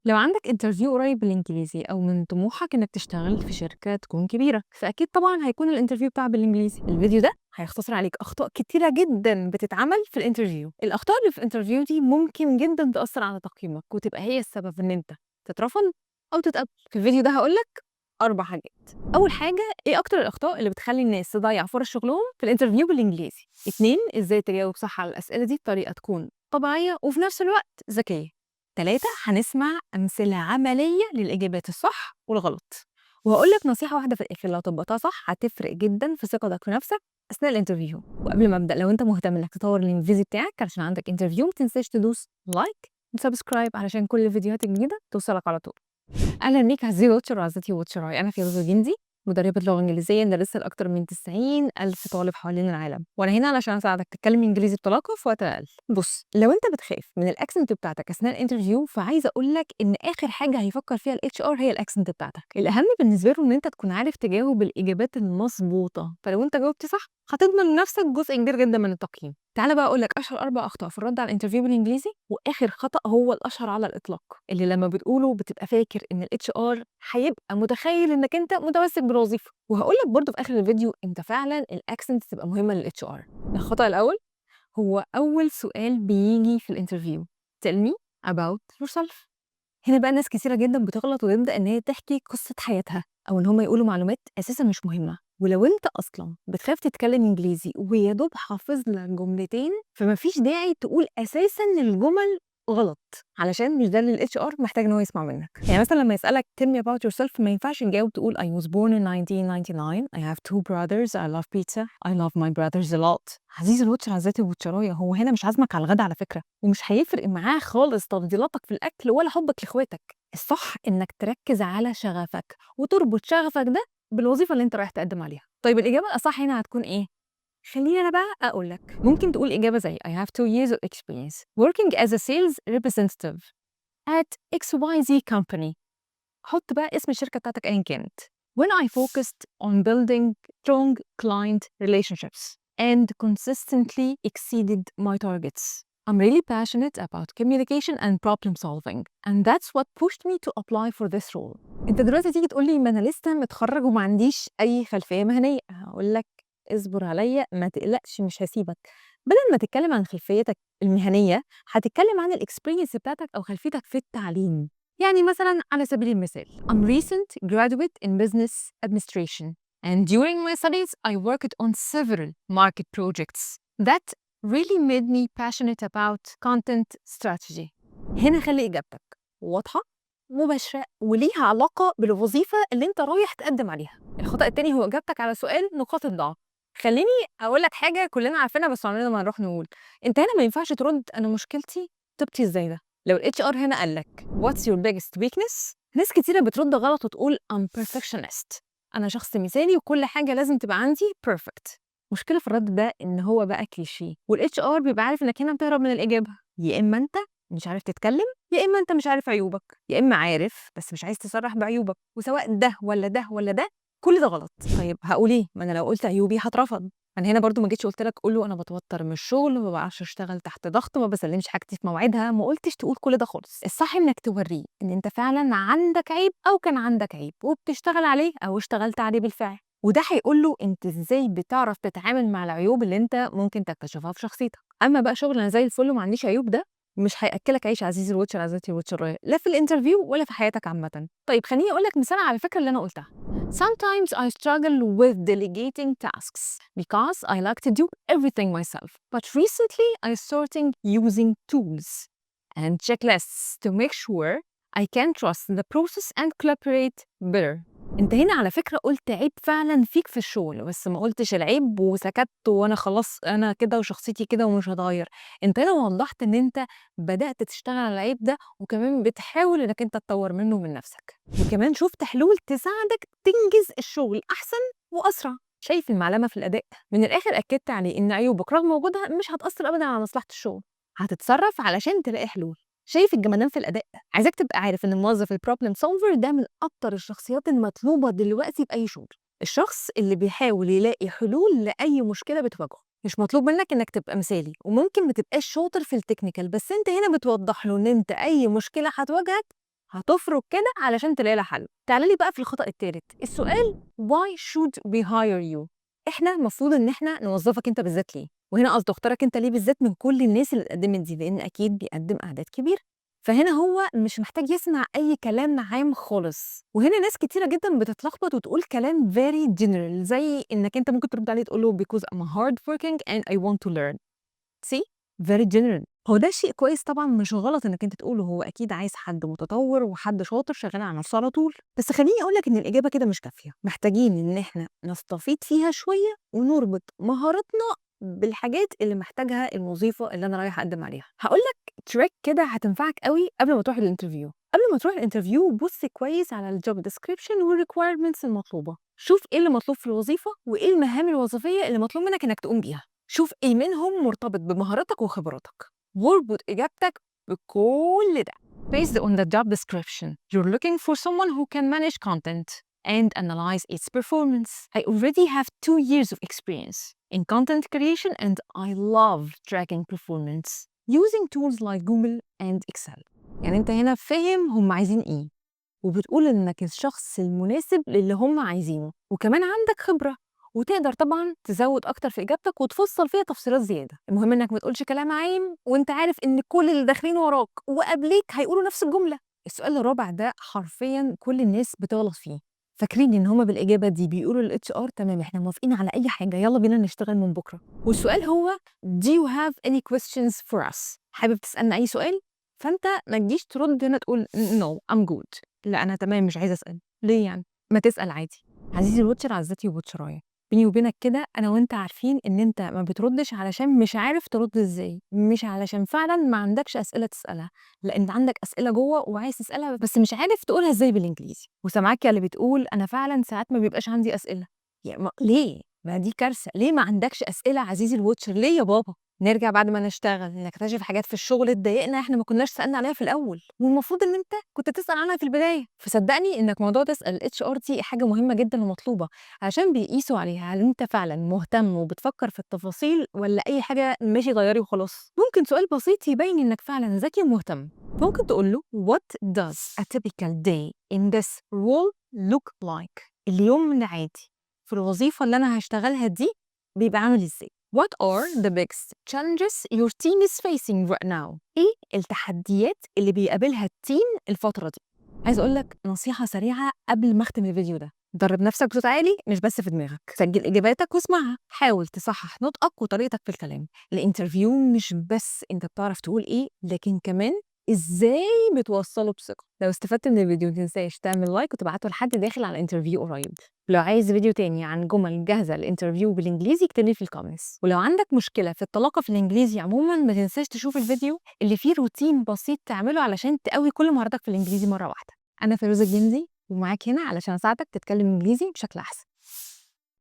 لو عندك انترفيو قريب بالإنجليزي أو من طموحك إنك تشتغل في شركة تكون كبيرة، فأكيد طبعا هيكون الانترفيو بتاع بالإنجليزي. الفيديو ده هيختصر عليك أخطاء كتيرة جدا بتتعمل في الانترفيو. الأخطاء اللي في الانترفيو دي ممكن جدا تأثر على تقييمك وتبقى هي السبب إن أنت تترفض أو تتقبل. في الفيديو ده هقولك 4 حاجات. أول حاجة، إيه أكتر الأخطاء اللي بتخلي الناس تضيع فرص شغلهم في الانترفيو بالإنجليزي. 2، إزاي تجاوب صح على الأسئلة دي بطريقة تكون طبيعية وفي نفس الوقت ذكية. 3، هنسمع أمثلة عملية للإجابات الصح والغلط. وهقول لك نصيحة واحدة في الآخر، لو طبقتها صح هتفرق جدا في ثقتك في نفسك أثناء الانترفيو. وقبل ما أبدأ، لو أنت مهتم إنك تطور الإنجليزي بتاعك علشان عندك انترفيو، ما تنساش تدوس لايك وسبسكرايب علشان كل الفيديوهات الجديدة توصلك على طول. اهلا بيك عزيزي واتشر وعزيزتي واتشراي، انا فيروز جندي، مدربة لغة إنجليزية ندرسها لأكتر من 90 ألف طالب حوالين العالم، وأنا هنا علشان أساعدك تتكلم إنجليزي بطلاقة في وقت أقل. بص، لو أنت بتخاف من الأكسنت بتاعتك أثناء الانترفيو، فعايزة أقول لك إن آخر حاجة هيفكر فيها الاتش ار هي الأكسنت بتاعتك. الأهم بالنسبة له إن أنت تكون عارف تجاوب الإجابات المظبوطة، فلو أنت جاوبت صح هتضمن لنفسك جزء كبير جدا من التقييم. تعالى بقى أقول لك أشهر 4 أخطاء في الرد على الانترفيو بالإنجليزي، وآخر خطأ هو الأشهر على الإطلاق، اللي لما بتقوله بتبقى فاكر إن الاتش ار هيبقى متخيل إنك أنت متمسك بالوظيفة. وهقول لك برضه في آخر الفيديو إمتى فعلا الأكسنت تبقى مهمة للاتش ار. الخطأ الأول هو أول سؤال بيجي في الانترفيو: tell me about yourself. هنا بقى ناس كتيرة جدا بتغلط وتبدأ إن هي تحكي قصة حياتها، أو إن هم يقولوا معلومات أساسا مش مهمة. ولو أنت أصلا بتخاف تتكلم إنجليزي ويا دوب حافظ لك جملتين، فما فيش داعي تقول أساسا الجمل غلط، علشان مش ده اللي الاتش ار محتاج ان هو يسمع منك. يعني مثلا لما يسالك tell me about yourself، ما ينفعش تجاوب تقول I was born in 1999, I have 2 brothers, I love pizza, I love my brothers a lot. عزيزي الواتشر، عزيزتي الواتشرايه، هو هنا مش عازمك على الغدا على فكره، ومش هيفرق معاه خالص تفضيلاتك في الاكل ولا حبك لاخواتك. الصح انك تركز على شغفك وتربط شغفك ده بالوظيفه اللي انت رايح تقدم عليها. طيب الاجابه الاصح هنا هتكون ايه؟ خليني أنا بقى أقول لك. ممكن تقول إجابة زي I have 2 years of experience working as a sales representative at XYZ company. حط بقى اسم الشركة بتاعتك أيا كانت. When I focused on building strong client relationships and consistently exceeded my targets. I'm really passionate about communication and problem solving, and that's what pushed me to apply for this role. انت دلوقتي تيجي تقول لي ما انا لسه متخرج وما عنديش اي خلفيه مهنيه، هقول لك اصبر عليا، ما تقلقش مش هسيبك. بدل ما تتكلم عن خلفيتك المهنيه، هتتكلم عن الاكسبيرينس بتاعتك او خلفيتك في التعليم. يعني مثلا على سبيل المثال I'm recent graduate in business administration, and during my studies I worked on several market projects that really made me passionate about content strategy. هنا خلي إجابتك واضحة مباشرة وليها علاقة بالوظيفة اللي انت رايح تقدم عليها. الخطأ التاني هو إجابتك على سؤال نقاط الضعف. خليني أقول لك حاجة كلنا عارفينها بس عمرنا ما نروح نقول. انت هنا ما ينفعش ترد أنا مشكلتي طبتي ازاي ده. لو الاتش ار هنا قال لك what's your biggest weakness، ناس كتيرة بترد غلط وتقول I'm perfectionist، أنا شخص مثالي وكل حاجة لازم تبقى عندي perfect. مشكلة في الرد ده إن هو بقى كليشيه، والاتش ار بيبقى عارف إنك هنا بتهرب من الإجابة. يا إما أنت مش عارف تتكلم، يا إما أنت مش عارف عيوبك، يا إما عارف بس مش عايز تصرح بعيوبك، وسواء ده ولا ده ولا ده كل ده غلط. طيب هقول إيه؟ ما أنا لو قلت عيوبي هترفض. أنا هنا برضو ما جيتش قلت لك قول له أنا بتوتر من الشغل، ما بعرفش أشتغل تحت ضغط، ما بسلمش حاجتي في مواعيدها، ما قلتش تقول كل ده خالص. الصح إنك توريه إن أنت فعلا عندك عيب أو كان عندك عيب وبتشتغل عليه أو اشتغلت عليه بالفعل، وده هيقول له أنت إزاي بتعرف تتعامل مع العيوب اللي أنت ممكن تكتشفها في شخصيتك. أما بقى شغل أنا زي الفل وما عنديش عيوب، ده مش هيأكلك عيش عزيزي الواتشر عزيزتي الواتشراية، لا في الانترفيو ولا في حياتك عامة. طيب خليني أقول لك مثال على الفكرة اللي أنا قلتها. Sometimes I struggle with delegating tasks because I like to do everything myself. But recently I started using tools and checklists to make sure I can trust the process and collaborate better. انت هنا على فكرة قلت عيب فعلا فيك في الشغل، بس ما قلتش العيب وسكت وانا خلاص انا كده وشخصيتي كده ومش هتغير. انت هنا وضحت ان انت بدأت تشتغل على العيب ده، وكمان بتحاول انك انت تطور منه من نفسك، وكمان شفت حلول تساعدك تنجز الشغل احسن واسرع. شايف المعلمه في الاداء؟ من الاخر اكدت عليه ان عيوبك رغم وجودها مش هتاثر ابدا على مصلحه الشغل، هتتصرف علشان تلاقي حلول. شايف الجمدان في الاداء؟ عايزاك تبقى عارف ان الموظف البروبلم سولفر ده من اكتر الشخصيات المطلوبه دلوقتي باي شغل. الشخص اللي بيحاول يلاقي حلول لاي مشكله بتواجهه. مش مطلوب منك انك تبقى مثالي، وممكن ما تبقاش شاطر في التكنيكال، بس انت هنا بتوضح له ان انت اي مشكله هتواجهك هتفرك كده علشان تلاقي لها حل. تعالَ لي بقى في الخطأ التالت، السؤال why should we hire you؟ إحنا المفروض إن إحنا نوظّفك أنت بالذات ليه؟ وهنا قصدي اختارك أنت ليه بالذات من كل الناس اللي اتقدمت دي، لإن أكيد بيقدّم أعداد كبيرة. فهنا هو مش محتاج يسمع أي كلام عام خالص، وهنا ناس كتيرة جدًا بتتلخبط وتقول كلام very general زي إنك أنت ممكن ترد عليه تقول له because I'm hard working and I want to learn. see very general. هو ده شيء كويس طبعًا، مش غلط إنك أنت تقوله، هو أكيد عايز حد متطور وحد شاطر شغال على نفسه على طول، بس خلّيني أقول لك إن الإجابة كده مش كافية، محتاجين إن إحنا نستفيض فيها شوية ونربط مهاراتنا بالحاجات اللي محتاجها الوظيفة اللي أنا رايح أقدّم عليها. هاقول لك trick كده هتنفعك أوي قبل ما تروح الinterview. قبل ما تروح الinterview بُص كويس على الjob description والrequirements المطلوبة، شوف إيه اللي مطلوب في الوظيفة وإيه المهام الوظيفية اللي مطلوب منك إنك تقوم بيها. شوف إيه منهم مرتبط بمهاراتك وخبراتك، واربط إجابتك بكل ده. Based on the job description, you're looking for someone who can manage content and analyze its performance. I already have 2 years of experience in content creation and I love tracking performance using tools like Google and Excel. يعني أنت هنا فاهم هم عايزين إيه، وبتقول إنك الشخص المناسب للي هم عايزينه، وكمان عندك خبرة وتقدر طبعًا تزوّد أكتر في إجابتك وتفصّل فيها تفصيلات زيادة. المهم إنك ما تقولش كلام عام وأنت عارف إن كل اللي داخلين وراك وقبليك هيقولوا نفس الجملة. السؤال الرابع ده حرفيًا كل الناس بتغلط فيه، فاكرين إن هم بالإجابة دي بيقولوا للHR تمام إحنا موافقين على أي حاجة، يالّا بينا نشتغل من بكرة. والسؤال هو do you have any questions for us؟ حابب تسألنا أي سؤال؟ فأنت ما تجيش ترد هنا تقول no I'm good. لأ أنا تمام مش عايزة أسأل، ليه يعني؟ ما تسأل عادي. عزيزي الواتشر عزّتي وبوتشراية، بيني وبينك كده أنا وأنت عارفين إن أنت ما بتردش علشان مش عارف ترد إزاي، مش علشان فعلًا ما عندكش أسئلة تسألها، لأ أنت عندك أسئلة جوّه وعايز تسألها بس مش عارف تقولها إزاي بالإنجليزي. وسامعاك يا اللي بتقول أنا فعلًا ساعات ما بيبقاش عندي أسئلة، ليه؟ ما دي كارثة، ليه ما عندكش أسئلة عزيزي الواتشر ليه يا بابا؟ نرجع بعد ما نشتغل نكتشف حاجات في الشغل تضايقنا إحنا ما كناش سألنا عليها في الأول، والمفروض إن أنت كنت تسأل عنها في البداية. فصدّقني إنك موضوع تسأل الHR دي حاجة مهمة جدًا ومطلوبة، علشان بيقيسوا عليها هل أنت فعلًا مهتم وبتفكّر في التفاصيل والّا أي حاجة ماشي غيّري وخلاص. ممكن سؤال بسيط يبين إنك فعلًا ذكي ومهتم، ممكن تقول له what does a typical day in this role look like؟ اليوم العادي في الوظيفة اللي أنا هاشتغلها دي بيبقى عامل إزاي؟ What are the biggest challenges your team is facing right now؟ إيه التحديات اللي بيقابلها الteam الفترة دي؟ عايزة أقول لك نصيحة سريعة قبل ما أختم الفيديو ده، درّب نفسك بصوت عالي مش بس في دماغك، سجّل إجاباتك واسمعها، حاول تصحّح نطقك وطريقتك في الكلام. الinterview مش بس أنت بتعرف تقول إيه، لكن كمان إزاي بتوصّله بثقة. لو استفدت من الفيديو ما تنساش تعمل لايك وتبعته لحد داخل على interview قريب. لو عايز فيديو تاني عن جمل جاهزة للإنترفيو بالإنجليزي اكتب لي في الكومنتس، ولو عندك مشكلة في الطلاقة في الإنجليزي عمومًا ما تنساش تشوف الفيديو اللي فيه روتين بسيط تعمله علشان تقوي كل مهاراتك في الإنجليزي مرة واحدة. أنا فيروزة الجندي ومعاك هنا علشان أساعدك تتكلم إنجليزي بشكل أحسن.